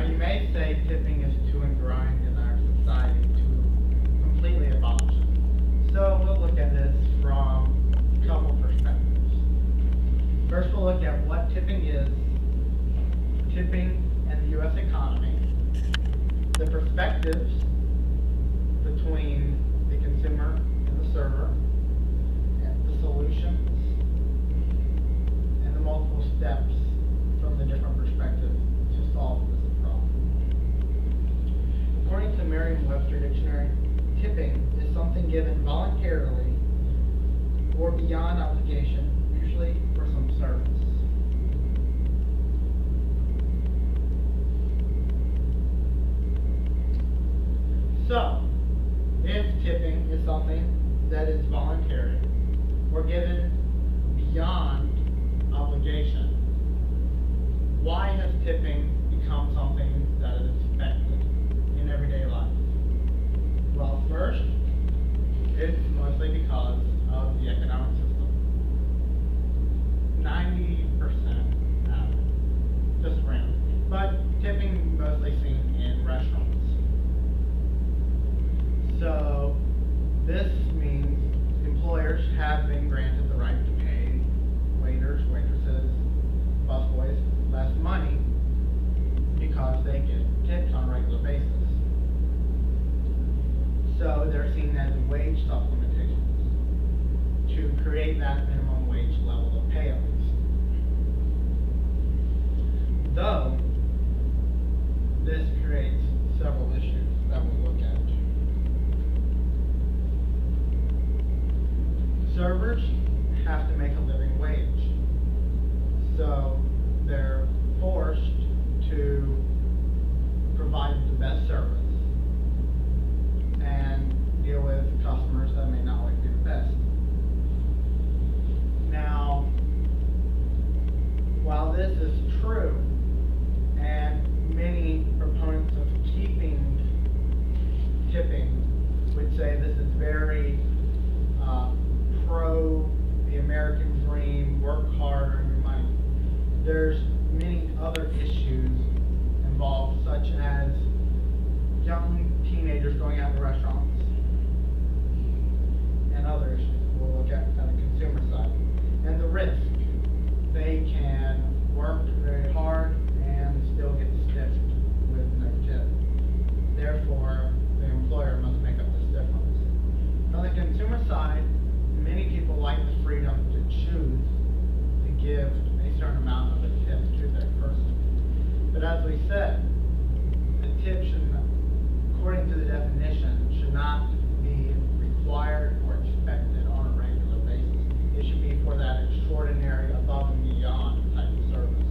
you may say tipping is too ingrained in our society to completely abolish it. So we'll look at this from a couple perspectives. First, we'll look at what tipping is, tipping and the U.S. economy, the perspectives between the consumer and the server, and the solutions, and the multiple steps from the different perspectives to solve this problem. According to Merriam-Webster Dictionary, tipping is something given voluntarily or beyond obligation, usually for some service. So, if tipping is something that is voluntary or given beyond obligation, why has tipping become something that is expected in everyday life? Well, first, it's mostly because of the economic system. 90% just random. But tipping mostly seen in restaurants. So this means employers have been granted the right to pay waiters, waitresses, busboys less money because they get tips on a regular basis. So they're seen as wage supplementations to create that minimum wage level of pay at least. Though this creates several issues that we'll look at. Servers have to make a living wage, so they're forced to provide the best service and deal with customers that may not always be the best. Now, while this is true, and many proponents of keeping tipping would say this is very pro the American dream, work hard, earn your money. There's many other issues involved, such as young teenagers going out to restaurants and other issues we'll look at on the consumer side. And the risk. They can work very hard and still get stiffed with no tip. Therefore, the employer must make up this difference. On the consumer side, many people like the freedom to choose to give a certain amount of a tip to that person. But as we said, the tip should not, according to the definition, should not be required or expected on a regular basis. It should be for that extraordinary, above and beyond type of service.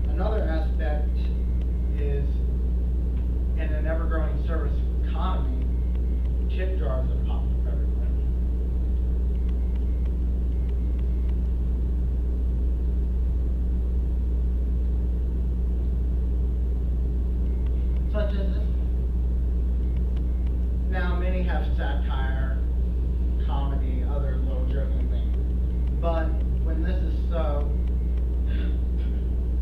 Another aspect is, in an ever-growing service economy, tip jars have popped up everywhere. Such as this. Now, many have satire, comedy, other little joking things. But when this is so,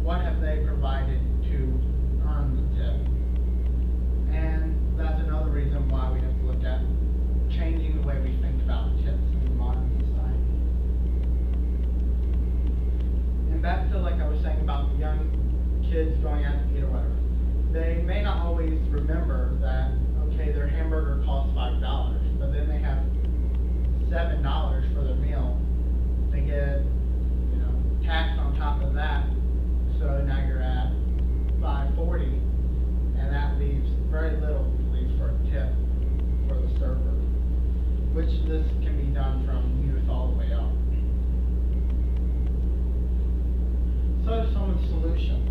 what have they provided to earn the tip? And that's another reason why we have to look at changing the way we think about tips in the modern society. And back to like I was saying about the young kids going out to eat or whatever. They may not always remember that, okay, their hamburger costs $5, but then they have $7 for their meal. They get, tax on top of that, so now you're at $5.40, and that leaves very little, at least for a tip for the server, which this can be done from youth all the way up. So some of the solutions.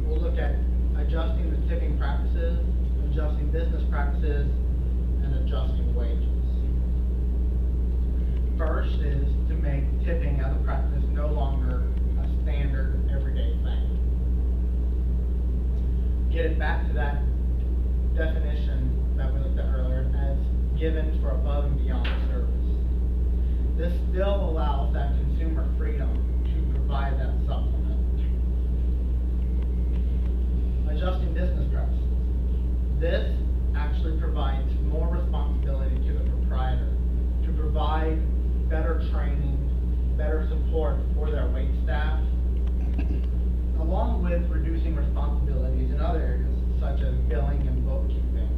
We'll look at adjusting the tipping practices, adjusting business practices, and adjusting wages. First is to make tipping as a practice no longer a standard everyday thing. Get it back to that definition that we looked at earlier as given for above and beyond service. This still allows that consumer freedom to provide that supplement. adjusting business practices. This actually provides more responsibility to the proprietor to provide better training, better support for their wait staff, along with reducing responsibilities in other areas such as billing and bookkeeping.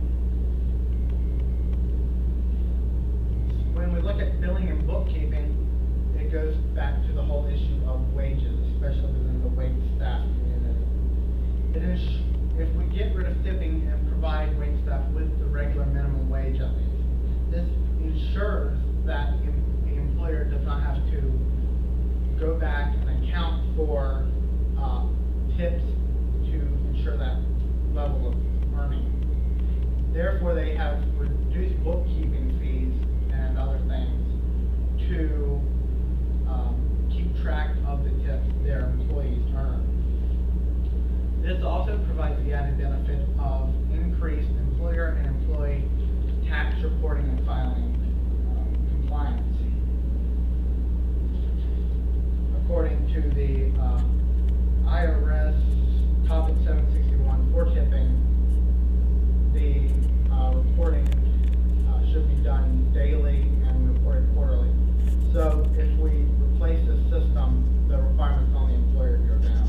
When we look at billing and bookkeeping, it goes back to the whole issue of wages, especially within the wait staff community. If we get rid of tipping and provide wait staff with the regular minimum wage at least, this ensures that the employer does not have to go back and account for tips to ensure that level of earning. Therefore, they have reduced bookkeeping fees and other things to keep track of the tips their employees earn. This also provides the added benefit of increased employer and employee tax reporting and filing compliance. According to the IRS Topic 761 for tipping, the reporting should be done daily and reported quarterly. So if we replace this system, the requirements on the employer go down.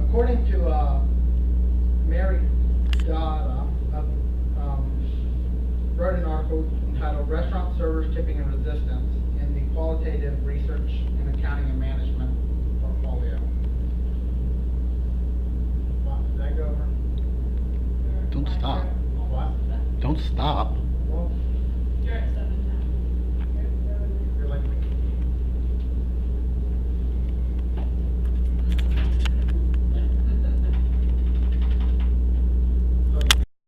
According to Mary Dada, wrote an article entitled "Restaurant Servers Tipping and Resistance" in the Qualitative Research in Accounting and Management portfolio. What, did that go over? Don't stop. What? Don't stop.